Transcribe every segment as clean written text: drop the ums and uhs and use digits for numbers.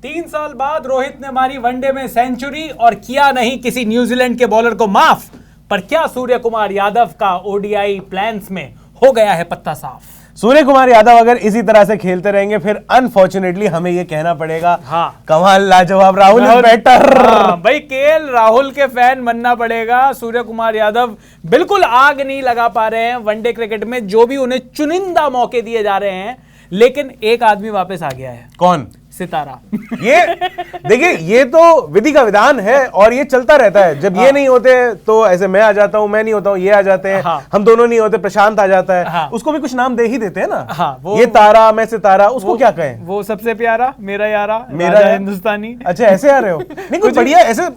3 साल बाद रोहित ने मारी वनडे में सेंचुरी और किया नहीं किसी न्यूजीलैंड के बॉलर को माफ। पर क्या सूर्य कुमार यादव का ओडीआई प्लान्स में हो गया है पत्ता साफ? सूर्य कुमार यादव अगर इसी तरह से खेलते रहेंगे फिर अनफॉर्चुनेटली हमें ये कहना पड़ेगा, हाँ, कमाल लाजवाब राहुल इज बेटर। हाँ, भाई केएल राहुल के फैन बनना पड़ेगा। सूर्य कुमार यादव बिल्कुल आग नहीं लगा पा रहे हैं वनडे क्रिकेट में, जो भी उन्हें चुनिंदा मौके दिए जा रहे हैं। लेकिन एक आदमी वापस आ गया है। कौन? सितारा। ये देखिए, ये तो विधि का विधान है और ये चलता रहता है। जब ये नहीं होते तो ऐसे मैं आ जाता हूं, मैं नहीं होता हूं, ये आ जाते हैं, हम दोनों नहीं होते, प्रशांत आ जाता है, उसको भी कुछ नाम दे ही देते हैं ना। ये तारा, मैं सितारा, उसको क्या कहें? वो सबसे प्यारा, मेरा यारा, मेरा हिंदुस्तानी। अच्छा, ऐसे आ रहे हो? नहीं, कुछ बढ़िया ऐसे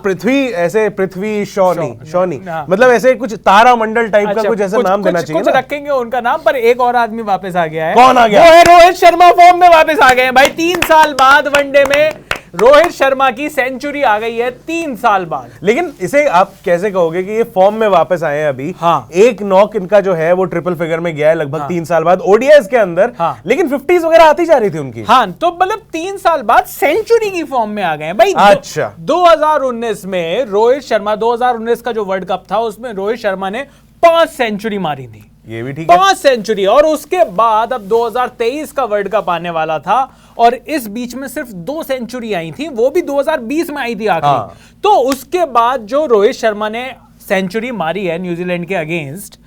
पृथ्वी, ऐसे पृथ्वी शौनी मतलब ऐसे कुछ तारा मंडल टाइप का कुछ ऐसा नाम देना चाहिए। कुछ रखेंगे उनका नाम। पर एक और आदमी वापस आ गया है। कौन आ गया? वो है रोहित शर्मा। फॉर्म में वापस आ गए हैं भाई। 3 साल बाद वनडे में रोहित शर्मा की सेंचुरी आ गई है 3 साल बाद। लेकिन इसे आप कैसे कहोगे कि ये फॉर्म में वापस आए हैं अभी? हाँ। एक नॉक इनका जो है वो ट्रिपल फिगर में गया है लगभग 3 साल बाद ओडीआईस के अंदर। हाँ। लेकिन 50s वगैरह आती जा रही थी उनकी। हाँ, तो मतलब 3 साल बाद सेंचुरी की फॉर्म में आ गए हैं भाई। अच्छा। 2019 में रोहित शर्मा, 2019 का जो वर्ल्ड कप था उसमें रोहित शर्मा ने 5 सेंचुरी मारी थी। ये भी ठीक है, 5 सेंचुरी। और उसके बाद अब 2023 का वर्ल्ड कप आने वाला था और इस बीच में सिर्फ 2 सेंचुरी आई थी, वो भी 2020 में आई थी आखिरी। हाँ। तो उसके बाद जो रोहित शर्मा ने सेंचुरी मारी है न्यूजीलैंड के अगेंस्ट,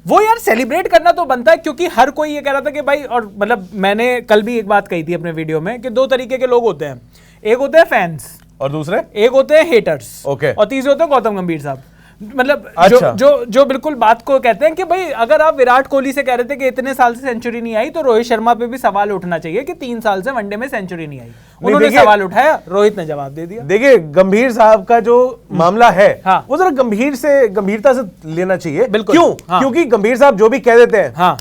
वो यार सेलिब्रेट करना तो बनता है। क्योंकि हर कोई ये कह रहा था कि भाई, और मतलब मैंने कल भी एक बात कही थी अपने वीडियो में कि 2 तरीके के लोग होते हैं। एक होते हैं फैंस और दूसरे एक होते हैं हेटर्स। ओके। और तीसरे होते हैं गौतम गंभीर साहब। मतलब अच्छा। जो बिल्कुल बात को कहते हैं कि भाई अगर आप विराट कोहली से कह रहे थे कि इतने साल से सेंचुरी नहीं आई, तो रोहित शर्मा पे भी सवाल उठना चाहिए कि 3 साल से वनडे में सेंचुरी नहीं आई। उन्होंने सवाल उठाया, रोहित ने जवाब दे दिया। देखिए, गंभीर साहब का जो मामला है, हाँ, वो जरा गंभीरता से लेना चाहिए। बिल्कुल। क्यों? हाँ। क्योंकि गंभीर साहब जो भी कह देते हैं, हाँ,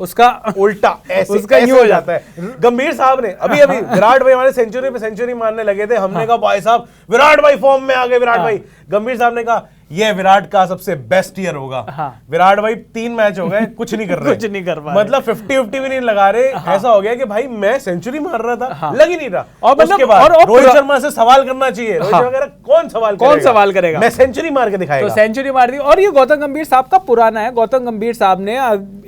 उसका उल्टा उसका यूं हो जाता है। गंभीर साहब ने अभी विराट भाई हमारे सेंचुरी पे सेंचुरी मारने लगे थे, हमने कहा भाई साहब विराट भाई फॉर्म में आ गए, विराट भाई। गंभीर साहब ने कहा ये विराट का सबसे बेस्ट ईयर होगा। हाँ। विराट भाई 3 मैच हो गए, कुछ नहीं कर रहे, कुछ नहीं कर पा रहे। मतलब 50-50 भी नहीं लगा रहे। हाँ। ऐसा हो गया कि भाई मैं सेंचुरी मार रहा था, हाँ, लग ही नहीं रहा। और उसके बाद रोहित शर्मा से सवाल करना चाहिए। रोहित शर्मा कह रहा, कौन सवाल करेगा? मैं सेंचुरी मार के दिखाएगा। तो सेंचुरी मार दी। और ये गौतम गंभीर साहब का पुराना है। गौतम गंभीर साहब ने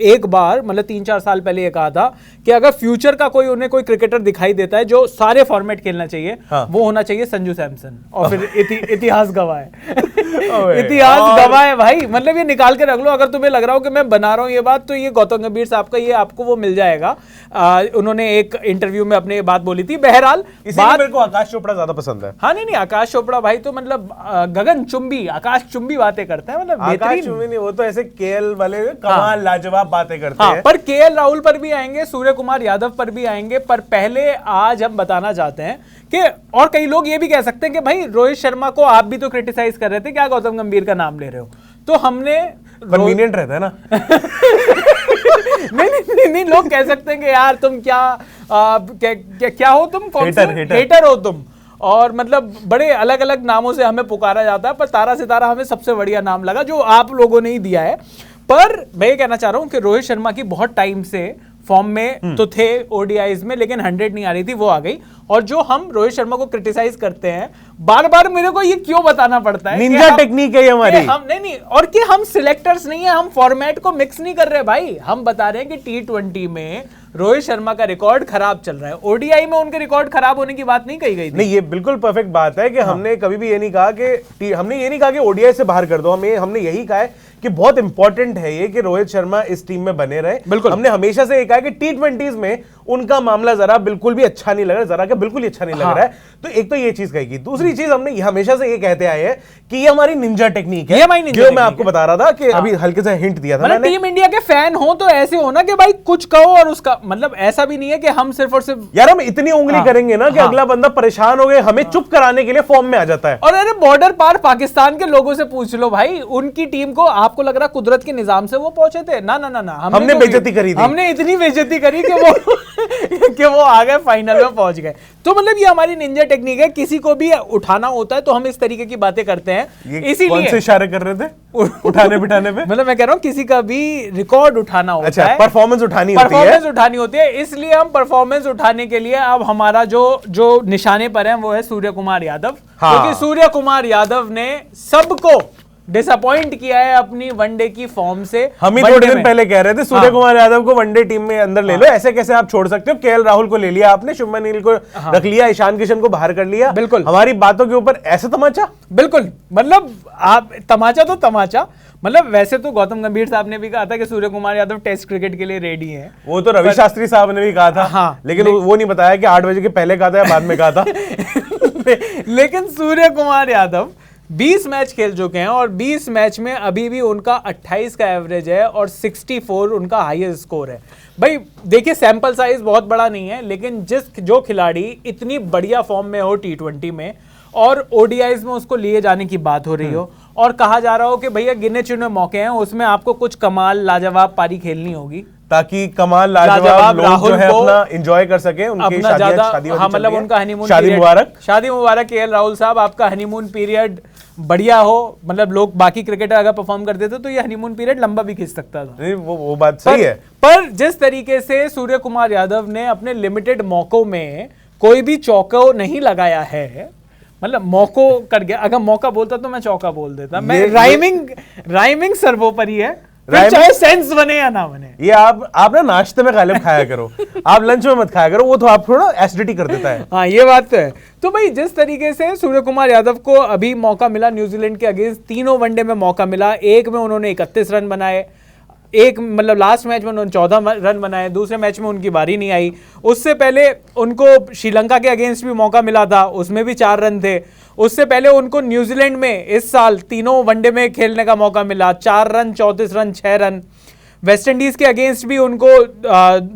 एक बार, मतलब 3-4 साल पहले ये कहा था कि अगर फ्यूचर का उन्हें कोई क्रिकेटर दिखाई देता है जो सारे फॉर्मेट खेलना चाहिए, हाँ, वो होना चाहिए संजू सैमसन। और फिर इतिहास गवाह है। इतिहास गवाह है भाई। मतलब ये निकाल के रख लो। अगर तुम्हें लग रहा हो कि मैं बना रहा हूं ये बात, तो ये गौतम गंभीर साहब का, ये आपको वो मिल जाएगा। उन्होंने एक इंटरव्यू में अपने बात बोली थी। बहरहाल मेरे को आकाश चोपड़ा ज्यादा पसंद है। हाँ, नहीं, आकाश चोपड़ा भाई तो मतलब गगन चुंबी, आकाश चुंबी बातें करते हैं। मतलब आकाश चुंबी नहीं, वो तो ऐसे केएल वाले कमाल लाजवाब बातें करते हैं। पर केएल राहुल पर भी आएंगे, सूर्य कुमार यादव पर भी आएंगे। पर पहले आज हम बताना चाहते हैं कि, और कई लोग ये भी कह सकते हैं कि भाई रोहित शर्मा को आप भी तो क्रिटिसाइज कर रहे थे, क्या गौतम गंभीर का नाम ले रहे हो? तो हमने कन्वीनियंट रहता है ना। नहीं, लोग कह सकते हैं कि यार तुम क्या हो, तुम कौन से हेटर हो तुम। और मतलब बड़े अलग अलग नामों से हमें पुकारा जाता है, पर तारा सितारा हमें सबसे बढ़िया नाम लगा जो आप लोगों ने ही दिया है। पर मैं ये कहना चाह रहा हूं कि रोहित शर्मा की बहुत टाइम से फॉर्म में तो थे ओडीआईज में, लेकिन 100 नहीं आ रही थी, वो आ गई। और जो हम रोहित शर्मा को क्रिटिसाइज करते हैं, बार बार मेरे को ये क्यों बताना पड़ता है? निंजा टेक्निक है हमारी। हम नहीं, और कि हम सिलेक्टर्स नहीं है, हम फॉर्मेट को मिक्स नहीं कर रहे भाई। हम बता रहे हैं कि T20 में रोहित शर्मा का रिकॉर्ड खराब चल रहा है, ओडीआई में उनके रिकॉर्ड खराब होने की बात नहीं कही गई थी। नहीं, ये बिल्कुल परफेक्ट बात है कि हमने कभी भी ये नहीं कहा कि ओडीआई से बाहर कर दो। हमने यही कहा है कि बहुत इंपॉर्टेंट है ये कि रोहित शर्मा इस टीम में बने रहे। बिल्कुल। हमने हमेशा से ये कहा कि T20s में उनका मामला जरा बिल्कुल भी अच्छा नहीं लग रहा, जरा क्या बिल्कुल ही अच्छा नहीं लग रहा है। तो एक तो ये चीज कहेगी। दूसरी चीज, हमने हमेशा से ये कहते आए हैं कि ये हमारी निंजा टेक्निक है, जो मैं आपको बता रहा था कि अभी हल्के से हिंट दिया था मैंने। टीम इंडिया के फैन हो तो ऐसे हो ना कि भाई कुछ कहो, और उसका मतलब ऐसा भी नहीं है कि हम सिर्फ और सिर्फ, यार हम इतनी उंगली करेंगे ना कि अगला बंदा परेशान हो गए, हमें चुप कराने के लिए फॉर्म में आ जाता है। और अरे बॉर्डर पार पाकिस्तान के लोगों से पूछ लो भाई, उनकी टीम को आपको लग रहा कुदरत के निजाम से वो पहुंचे थे? ना, हमने बेइज्जती करी थी। हमने इतनी बेइज्जती करी कि वो कि वो आ गए, फाइनल में पहुंच गए। तो मतलब ये हमारी निंजा टेक्निक है, किसी को भी उठाना होता है तो हम इस तरीके की बातें करते हैं। इसीलिए कौन से इशारे कर रहे थे उठाने बिठाने पे? मतलब मैं कह रहा हूँ किसी का भी रिकॉर्ड उठाना होता अच्छा, है, परफॉर्मेंस उठानी होती है। परफॉर्मेंस उठानी होती है, इसलिए हम परफॉर्मेंस उठाने के लिए अब हमारा जो निशाने पर है वो है सूर्य कुमार यादव। क्योंकि सूर्य कुमार यादव ने सबको डिसअपॉइंट किया है अपनी वनडे की फॉर्म से। हम ही थोड़े दिन पहले कह रहे थे सूर्य कुमार यादव को वनडे टीम में अंदर ले लो, ऐसे कैसे आप छोड़ सकते हो? केएल राहुल को ले लिया आपने, शुभमन गिल को रख लिया, ईशान किशन को बाहर कर लिया। बिल्कुल, हमारी बातों के ऊपर ऐसा तमाचा। बिल्कुल, मतलब आप तमाचा तो तमाचा, मतलब वैसे तो गौतम गंभीर साहब ने भी कहा था कि सूर्य कुमार यादव टेस्ट क्रिकेट के लिए रेडी हैं। वो तो रवि शास्त्री साहब ने भी कहा था। हाँ, लेकिन वो नहीं बताया कि 8 बजे के पहले कहा था या बाद में कहा था। लेकिन सूर्य कुमार यादव 20 मैच खेल चुके हैं और 20 मैच में अभी भी उनका 28 का एवरेज है और 64 उनका हाईएस्ट स्कोर है। भाई देखिए, सैंपल साइज बहुत बड़ा नहीं है, लेकिन जो खिलाड़ी इतनी बढ़िया फॉर्म में हो T20 में और ओडीआईज में उसको लिए जाने की बात हो रही हो और कहा जा रहा हो कि भैया गिने चुने मौके हैं, उसमें आपको कुछ कमाल लाजवाब पारी खेलनी होगी ताकि कमाल लाजवाब लोग जो है अपना एंजॉय कर सके, उनकी शादी मतलब उनका हनीमून, शादी मुबारक केएल राहुल साहब, आपका हनीमून पीरियड बढ़िया हो। मतलब लोग बाकी क्रिकेटर अगर परफॉर्म करते थे तो ये हनीमून पीरियड लंबा भी खिंच सकता था। नहीं, वो बात सही है। पर जिस तरीके से सूर्य कुमार यादव ने अपने लिमिटेड मौकों में कोई भी चौका नहीं लगाया है, मतलब मौकों कर गया, अगर मौका बोलता तो मैं चौका बोल देता। मैं राइमिंग सर्वोपरि है, चाहे सेंस बने या ना बने। ये आप ना नाश्ते में गालिब खाया करो, आप लंच में मत खाया करो, वो तो आप थोड़ा एसिडिटी कर देता है। हाँ, ये बात तो है। तो भाई जिस तरीके से सूर्य कुमार यादव को अभी मौका मिला न्यूजीलैंड के अगेंस्ट, तीनों वनडे में मौका मिला, एक में उन्होंने 31 रन बनाए, एक मतलब लास्ट मैच में उन्होंने 14 रन बनाए, दूसरे मैच में उनकी बारी नहीं आई। उससे पहले उनको श्रीलंका के अगेंस्ट भी मौका मिला था, उसमें भी 4 रन थे। उससे पहले उनको न्यूजीलैंड में इस साल तीनों वनडे में खेलने का मौका मिला, 4 run, 34 run, 6 run. West Indies के अगेंस्ट भी उनको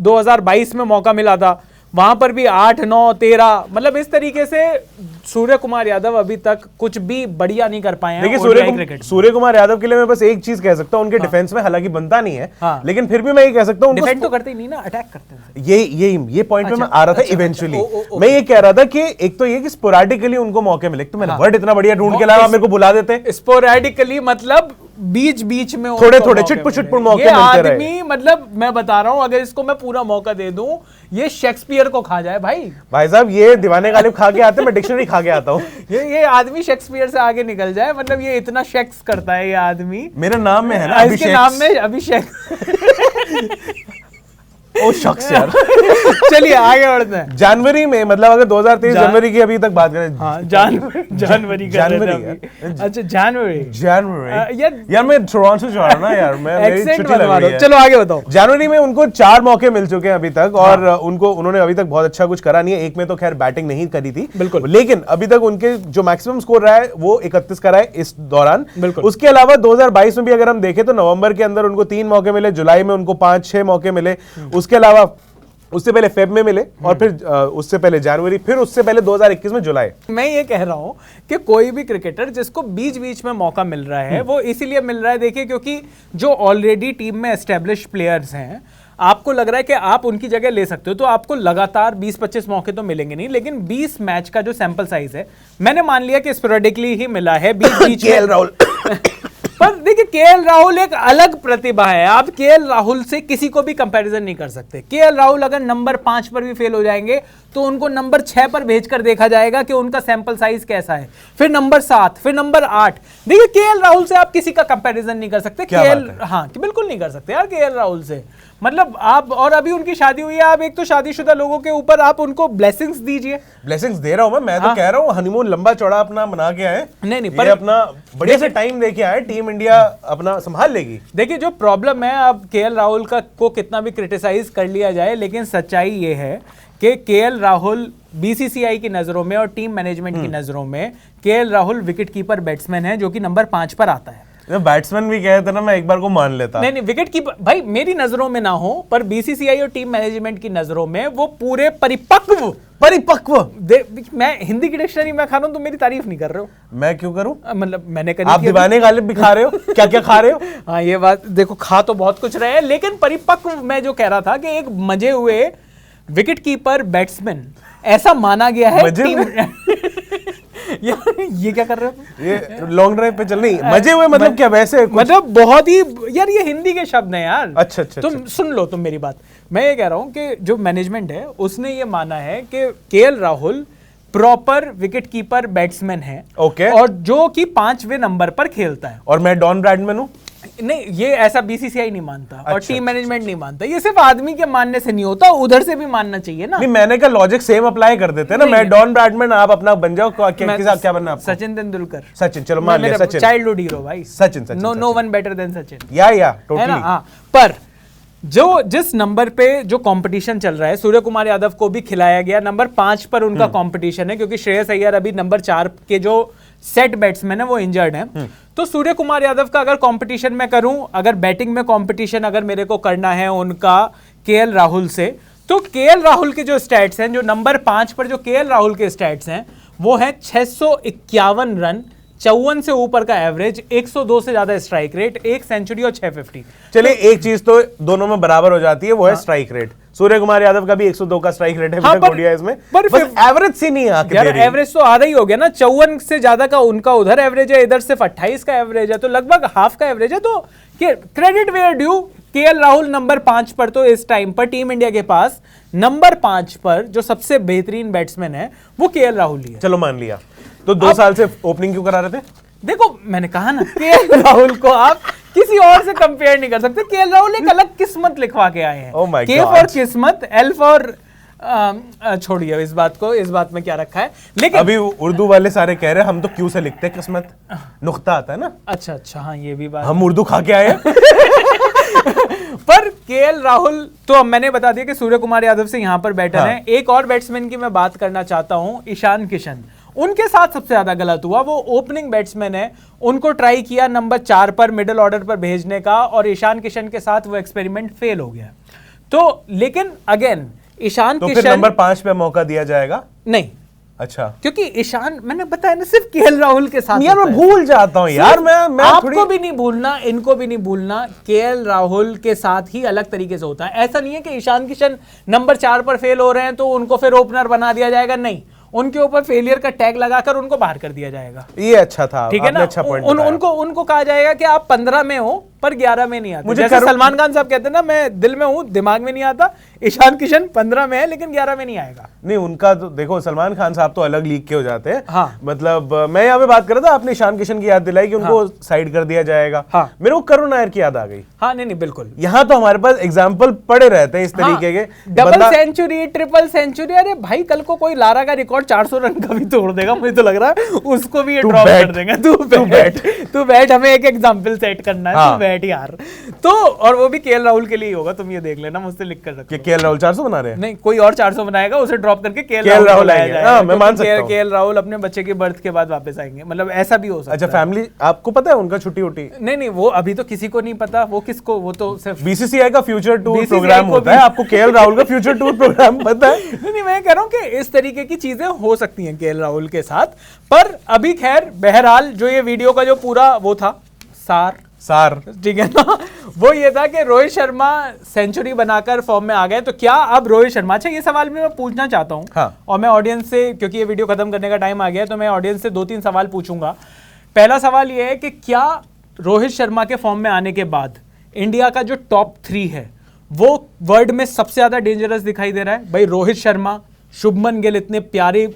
2022 में मौका मिला था, वहां पर भी 8, 9, 13। मतलब इस तरीके से सूर्य कुमार यादव अभी तक कुछ भी बढ़िया नहीं कर पाए हैं। देखिए, सूर्य कुमार यादव के लिए मैं बस एक चीज कह सकता हूं, उनके डिफेंस में हालांकि बनता नहीं है, लेकिन फिर भी मैं ये कह सकता हूं, डिफेंड तो करते ही नहीं ना, अटैक करते हैं। ये पॉइंट पे मैं आ रहा था इवेंचुअली। मैं ये कह रहा था कि एक तो ये कि स्पोरेडिकली उनको मौके मिले, तो मैंने वर्ड इतना बढ़िया ढूंढ के लाया, मेरे को बुला देते। स्पोरेडिकली मतलब बीच में थोड़े चिटपुट मौके मिलते रहे। आदमी, मतलब मैं बता रहा हूं, अगर इसको मैं पूरा मौका दे दूं, ये शेक्सपियर को खा जाए। भाई साहब, ये दीवाने गालिब खा के आते, मैं डिक्शनरी खा के आता हूं। ये आदमी शेक्सपियर से आगे निकल जाए, मतलब ये इतना शेक्स करता है ये आदमी। मेरे नाम में है ना, इसके नाम में अभिषेक। ओ शख्स यार। चलिए आगे बढ़ते हैं। जनवरी में, मतलब अगर 2023 जनवरी की अभी तक बात करें, हाँ, जनवरी अच्छा जनवरी यार मैं टोरंटो जा रहा ना यार, मैं मेरी छुट्टी लग रही है। चलो आगे बताओ। जनवरी में उनको 4 मौके मिल चुके हैं अभी तक, और उन्होंने अभी तक बहुत अच्छा कुछ करा नहीं है। एक में तो खैर बैटिंग नहीं करी थी, बिल्कुल, लेकिन अभी तक उनके जो मैक्सिमम स्कोर रहा है वो 31 का रहा है इस दौरान। उसके अलावा 2022 में भी अगर हम देखें तो नवंबर के अंदर उनको 3 मौके मिले, जुलाई में उनको 5-6 मौके मिले, उसके अलावा उससे पहले फेब में मिले, और फिर उससे पहले जनवरी, फिर उससे पहले 2021 में जुलाई। मैं ये कह रहा हूं कि कोई भी क्रिकेटर जिसको बीच बीच में मौका मिल रहा है, वो इसीलिए मिल रहा है, देखिए, क्योंकि जो ऑलरेडी टीम में एस्टेब्लिश प्लेयर्स हैं, आपको लग रहा है कि आप उनकी जगह ले सकते हो, तो आपको लगातार 20-25 मौके तो मिलेंगे नहीं, लेकिन 20 मैच का जो सैंपल साइज है, मैंने मान लिया कि स्पोरेडिकली ही मिला है बीच केएल राहुल। पर देखिए, केएल राहुल एक अलग प्रतिभा है। आप केएल राहुल से किसी को भी कंपैरिजन नहीं कर सकते। केएल राहुल अगर नंबर 5 पर भी फेल हो जाएंगे तो उनको नंबर 6 पर भेजकर देखा जाएगा कि उनका सैंपल साइज कैसा है, फिर नंबर 7, फिर नंबर 8। देखिए, केएल राहुल से आप किसी का कंपैरिजन नहीं कर सकते। हाँ, बिल्कुल नहीं कर सकते यार केएल राहुल से। मतलब आप, और अभी उनकी शादी हुई है, आप एक तो शादीशुदा लोगों के ऊपर आप उनको ब्लेसिंग्स दीजिए। ब्लेसिंग्स दे रहा हूं मैं तो कह रहा हूं हनीमून लंबा चौड़ा अपना बना के आए। नहीं, पर अपना बढ़िया से टाइम देके आए, टीम इंडिया अपना संभाल लेगी। देखिए, जो प्रॉब्लम है, अब केएल राहुल को कितना भी क्रिटिसाइज कर लिया जाए, लेकिन सच्चाई ये है कि केएल राहुल बीसीसीआई की नजरों में और टीम मैनेजमेंट की नजरों में KL Rahul wicket keeper batsman है, जो कि नंबर 5 पर आता है। बैट्समैन भी कहते ना, मैं एक बार को मान लेता। नहीं, विकेट कीपर भाई मेरी नजरों में ना हो, पर बीसीसीआई और टीम मैनेजमेंट की नजरों में वो पूरे परिपक्व। मैं हिंदी की डिक्शनरी में खा रहा हूं, तुम मेरी तारीफ नहीं कर रहे हो। मैं क्यों करूं? मतलब मैंने करी। आप दीवाने गालिब भी खा रहे हो। क्या क्या खा रहे हो? हाँ, ये बात देखो, खा तो बहुत कुछ रहे हैं, लेकिन परिपक्व मैं जो कह रहा था कि एक मजे हुए विकेट कीपर बैट्समैन ऐसा माना गया है टीम यार ये क्या कर रहे हो? ये लॉन्ग ड्राइव पे चल नहीं मजे हुए मतलब क्या वैसे मतलब बहुत ही यार ये हिंदी के शब्द हैं यार। अच्छा तुम सुन लो तुम मेरी बात। मैं ये कह रहा हूँ कि जो मैनेजमेंट है उसने ये माना है कि KL Rahul proper wicket keeper batsman है। ओके। और जो कि 5वें नंबर पर खेलता है। और मैं डॉन ब्रैडमैन हूँ? नहीं, ये ऐसा बीसीसीआई नहीं मानता और टीम मैनेजमेंट नहीं मानता। ये सिर्फ आदमी के मानने से नहीं होता, उधर से भी मानना चाहिए ना। नहीं, मैंने का लॉजिक सेम अप्लाई कर देते हैं ना। मैं डॉन ब्रैडमैन, आप अपना बन जाओ। क्या बनना आपको? सचिन तेंदुलकर। सचिन, चलो मान लिया सचिन। चाइल्डहुड हीरो भाई Sachin. No one better than Sachin. Yeah totally. पर जो जिस नंबर पे जो कंपटीशन चल रहा है, सूर्य कुमार यादव को भी खिलाया गया। नंबर 5 पर उनका कंपटीशन है क्योंकि श्रेयस अय्यर अभी नंबर 4 के जो सेट बैट्समैन है वो इंजर्ड हैं। तो सूर्य कुमार यादव का अगर कंपटीशन मैं करूं, अगर बैटिंग में कंपटीशन अगर मेरे को करना है उनका केएल राहुल से, तो केएल राहुल के जो स्टैट्स हैं, जो नंबर 5 पर जो केएल राहुल के स्टैट्स हैं वो है 651 रन, 54 से ऊपर का एवरेज, 102 से ज्यादा स्ट्राइक रेट, 1 सेंचुरी और 650। चलिए एक चीज तो दोनों में बराबर हो जाती है, वो है स्ट्राइक रेट। सूर्य कुमार यादव का भी 102 का स्ट्राइक रेट है। हाँ, इसमें पर एवरेज से नहीं आके यार एवरेज तो आधा ही हो गया ना। 54 से ज्यादा का उनका उधर एवरेज है, इधर सिर्फ 28 का एवरेज है, तो लगभग हाफ का एवरेज है। तो credit where due, KL Rahul number 5 पर, तो इस टाइम पर टीम इंडिया के पास नंबर 5 पर जो सबसे बेहतरीन बैट्समैन है वो केएल राहुल ही है। चलो मान लिया। तो 2 साल से ओपनिंग क्यों करा रहे थे? देखो मैंने कहा ना, केएल राहुल को आप किसी और से कंपेयर नहीं कर सकते। केएल राहुल एक अलग किस्मत लिखवा के आए हैं। Oh my के God. फॉर किस्मत, एल फॉर छोड़िए इस बात को, इस बात में क्या रखा है। लेकिन अभी उर्दू वाले सारे कह रहे हैं हम तो क्यों से लिखते हैं किस्मत, नुक्ता आता है ना। अच्छा हाँ ये भी बात। हम उर्दू खा के आए हैं। पर केएल राहुल तो अब मैंने बता दिया कि सूर्य कुमार यादव से यहां पर बैटर हाँ। हैं। एक और बैट्समैन की मैं बात करना चाहता हूं, ईशान किशन। उनके साथ सबसे ज्यादा गलत हुआ। वो ओपनिंग बैट्समैन है, उनको ट्राई किया नंबर 4 पर मिडिल ऑर्डर पर भेजने का, और ईशान किशन के साथ वो एक्सपेरिमेंट फेल हो गया। तो लेकिन अगेन ईशान तो किशन फिर नंबर 5 पे मौका दिया जाएगा? नहीं। अच्छा, क्योंकि ईशान, मैंने बताया ना, सिर्फ केएल राहुल के साथ यार मैं भूल जाता हूं यार। मैं आपको भी नहीं भूलना, इनको भी नहीं भूलना, केएल राहुल के साथ ही अलग तरीके से होता है। ऐसा नहीं है कि ईशान किशन नंबर 4 पर फेल हो रहे हैं तो उनको फिर ओपनर बना दिया जाएगा, नहीं, उनके ऊपर फेलियर का टैग लगाकर उनको बाहर कर दिया जाएगा। ये अच्छा था, ठीक है ना। अच्छा पॉइंट उनको कहा जाएगा कि आप 15 में हो पर 11 में नहीं आते। मुझे जैसे सलमान खान साहब कहते हैं ना, मैं दिल में हूं दिमाग में नहीं आता। ईशान किशन 15 में है लेकिन 11 में नहीं आएगा। नहीं, उनका तो देखो, सलमान खान साहब तो अलग लीग के हो जाते हैं। हाँ। मतलब मैं यहाँ पे बात कर रहा था, आपने ईशान किशन की याद दिलाई कि उनको साइड कर दिया जाएगा। हाँ। मेरे को करुण नायर की याद आ गई। हाँ नहीं बिल्कुल। यहाँ तो हमारे पास एग्जाम्पल पड़े रहते हैं इस तरीके के। Double century, triple century. अरे भाई कल को कोई लारा का रिकॉर्ड 400 रन का भी तोड़ देगा, मुझे तो लग रहा है उसको भी ये ड्रॉप कर देंगे। तू बैठ, हमें एक एग्जाम्पल सेट करना है। तू बैठ यार। तो और वो भी केएल राहुल के लिए होगा, तुम ये देख लेना, मुझसे लिख कर रखो। केएल राहुल 400 बना रहे हैं? नहीं, कोई और 400 बनाएगा, उसे ड्रॉप करके केएल राहुल लाया जाएगा। मैं मान सकता हूं। केएल राहुल अपने बच्चे के बर्थ के बाद वापस आएंगे, मतलब ऐसा भी हो सकता है। अच्छा, फैमिली आपको पता है उनका छुट्टी उठी? नहीं, वो अभी तो किसी को नहीं पता। वो किसको? वो तो सिर्फ बीसीसीआई का फ्यूचर टूर प्रोग्राम होता है। आपको केएल राहुल का फ्यूचर टूर प्रोग्राम पता है? नहीं, मैं कह रहा हूँ कि इस तरीके की चीजें हो सकती हैं केएल राहुल के साथ। पर अभी खैर बहरहाल जो ये वीडियो का जो पूरा वो था सार, ठीक है ना, वो ये था कि रोहित शर्मा सेंचुरी बनाकर फॉर्म में आ गए। तो क्या अब रोहित शर्मा, अच्छा ये सवाल भी मैं पूछना चाहता हूँ। हाँ। और मैं ऑडियंस से, क्योंकि ये वीडियो खत्म करने का टाइम आ गया, तो मैं ऑडियंस से 2-3 सवाल पूछूंगा। पहला सवाल ये है कि क्या रोहित शर्मा के फॉर्म में आने के बाद इंडिया का जो टॉप 3 है वो वर्ल्ड में सबसे ज्यादा डेंजरस दिखाई दे रहा है? भाई रोहित शर्मा, शुभमन गिल इतने प्यारे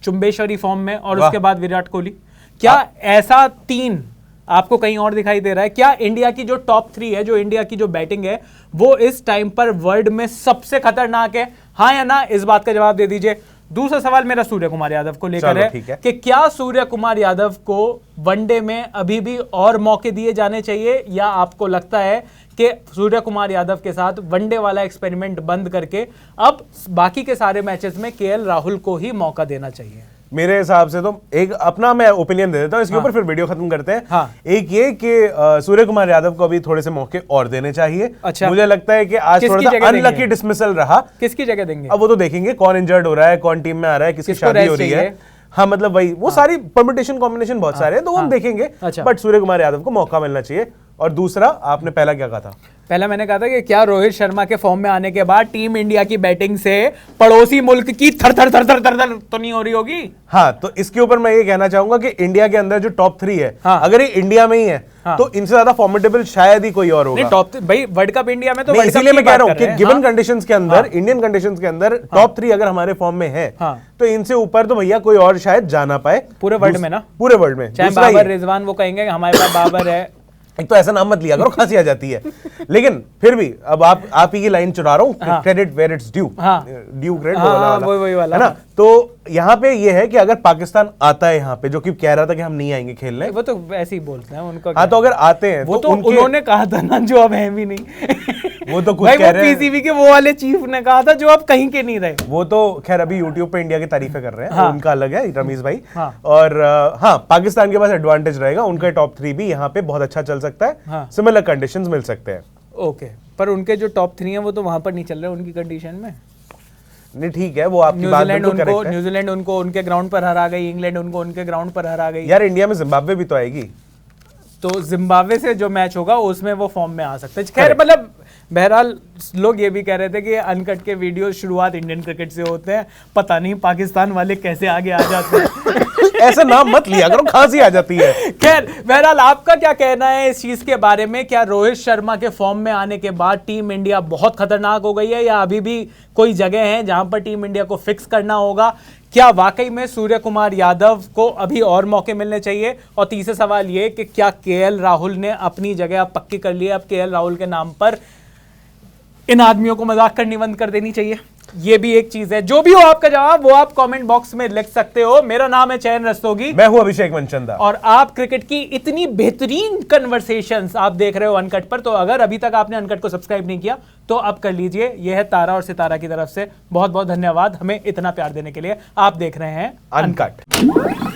चुंबेश्वरी फॉर्म में, और उसके बाद विराट कोहली, क्या ऐसा 3 आपको कहीं और दिखाई दे रहा है? क्या इंडिया की जो टॉप 3 है, जो इंडिया की जो बैटिंग है, वो इस टाइम पर वर्ल्ड में सबसे खतरनाक है? हाँ या ना, इस बात का जवाब दे दीजिए। दूसरा सवाल मेरा सूर्य कुमार यादव को लेकर है कि क्या सूर्य कुमार यादव को वनडे में अभी भी और मौके दिए जाने चाहिए, या आपको लगता है कि सूर्य कुमार यादव के साथ वनडे वाला एक्सपेरिमेंट बंद करके अब बाकी के सारे मैचेस में केएल राहुल को ही मौका देना चाहिए? मेरे हिसाब से तो एक अपना मैं ओपिनियन दे देता हूं इसके ऊपर, फिर वीडियो खत्म करते हैं। हाँ। एक ये कि सूर्य कुमार यादव को अभी थोड़े से मौके और देने चाहिए। अच्छा। मुझे लगता है कि आज थोड़ा सा अनलकी डिसमिसल रहा। किसकी जगह देंगे? अब वो तो देखेंगे कौन इंजर्ड हो रहा है, कौन टीम में आ रहा है, किसकी शादी हो रही है। हाँ, मतलब वही वो सारी परम्यूटेशन कॉम्बिनेशन बहुत सारे हैं, तो वो हम देखेंगे। बट सूर्य कुमार यादव को मौका मिलना चाहिए। और दूसरा आपने पहला क्या कहा था? पहला मैंने कहा था कि क्या रोहित शर्मा के फॉर्म में आने के बाद टीम इंडिया की बैटिंग से पड़ोसी मुल्क की थर थर थर थर थर थर तो नहीं हो रही होगी? हाँ, तो इसके ऊपर मैं ये कहना चाहूंगा कि इंडिया के अंदर जो टॉप 3 है, हाँ, अगर ये इंडिया में ही है, हाँ, तो इनसे ज्यादा फॉर्मेडेबल शायद ही कोई और होगा। टॉप भाई वर्ल्ड कप इंडिया में तो इसीलिए मैं कह रहा हूं कि गिवन कंडीशंस के अंदर, इंडियन कंडीशंस के अंदर टॉप 3 अगर हमारे फॉर्म में है, तो इनसे ऊपर तो भैया कोई और शायद जा ना पाए पूरे वर्ल्ड में ना, पूरे वर्ल्ड में। चाहे बाबर रिजवान वो कहेंगे हमारे पास बाबर है, एक तो ऐसा नाम मत लिया करो, खांसी आ जाती है। लेकिन फिर भी अब आप ही की लाइन चुरा रहा हूं, credit where it's due, due credit वाला, है ना। तो यहाँ पे ये है कि अगर पाकिस्तान आता है यहाँ पे, जो कि कह रहा था कि हम नहीं आएंगे खेलने, वो तो ऐसे ही बोलते हैं उनको। हाँ, तो अगर आते हैं वो तो उन्होंने कहा था ना, जो अब है भी नहीं। वो तो भाई वो पीसीबी के वो वाले चीफ ने कहा था जो अब कहीं के नहीं रहे। वो तो खैर अभी यूट्यूब पे इंडिया की तारीफें कर रहे हैं, उनका अलग है, रमीज भाई। हाँ। और हाँ, पाकिस्तान के पास एडवांटेज रहेगा, उनका टॉप 3 भी यहाँ पे बहुत अच्छा चल सकता है। हाँ। सिमिलर कंडीशंस मिल सकते हैं। ओके, पर उनके जो टॉप 3 है वो तो वहां पर नहीं चल रहे उनकी कंडीशन में। नहीं, ठीक है, वो आपकी बात बिल्कुल करेक्ट है। न्यूजीलैंड उनको उनके ग्राउंड पर हरा गई, इंग्लैंड उनको उनके ग्राउंड पर हरा गई। यार इंडिया में जिम्बाब्वे भी तो आएगी, तो जिम्बाब्वे से जो मैच होगा उसमें वो फॉर्म में आ सकते हैं। खैर मतलब बहरहाल लोग ये भी कह रहे थे कि अनकट के वीडियो शुरुआत इंडियन क्रिकेट से होते हैं, पता नहीं पाकिस्तान वाले कैसे आगे आ जाते हैं। ऐसा नाम मत लिया करो, खांसी आ जाती है। खैर बहरहाल आपका क्या कहना है इस चीज के बारे में? क्या रोहित शर्मा के फॉर्म में आने के बाद टीम इंडिया बहुत खतरनाक हो गई है, या अभी भी कोई जगह है जहां पर टीम इंडिया को फिक्स करना होगा? क्या वाकई में सूर्य कुमार यादव को अभी और मौके मिलने चाहिए? और तीसरा सवाल ये कि क्या केएल राहुल ने अपनी जगह अब पक्की कर ली है? अब केएल राहुल के नाम पर इन आदमियों को मजाक करनी बंद कर देनी चाहिए? ये भी एक चीज है। जो भी हो आपका जवाब वो आप कमेंट बॉक्स में लिख सकते हो। मेरा नाम है चयन रस्तोगी, मैं हूं अभिषेक मनचंदा, और आप क्रिकेट की इतनी बेहतरीन कन्वर्सेशंस आप देख रहे हो अनकट पर। तो अगर अभी तक आपने अनकट को सब्सक्राइब नहीं किया तो अब कर लीजिए। यह है तारा और सितारा की तरफ से बहुत बहुत धन्यवाद हमें इतना प्यार देने के लिए। आप देख रहे हैं अनकट।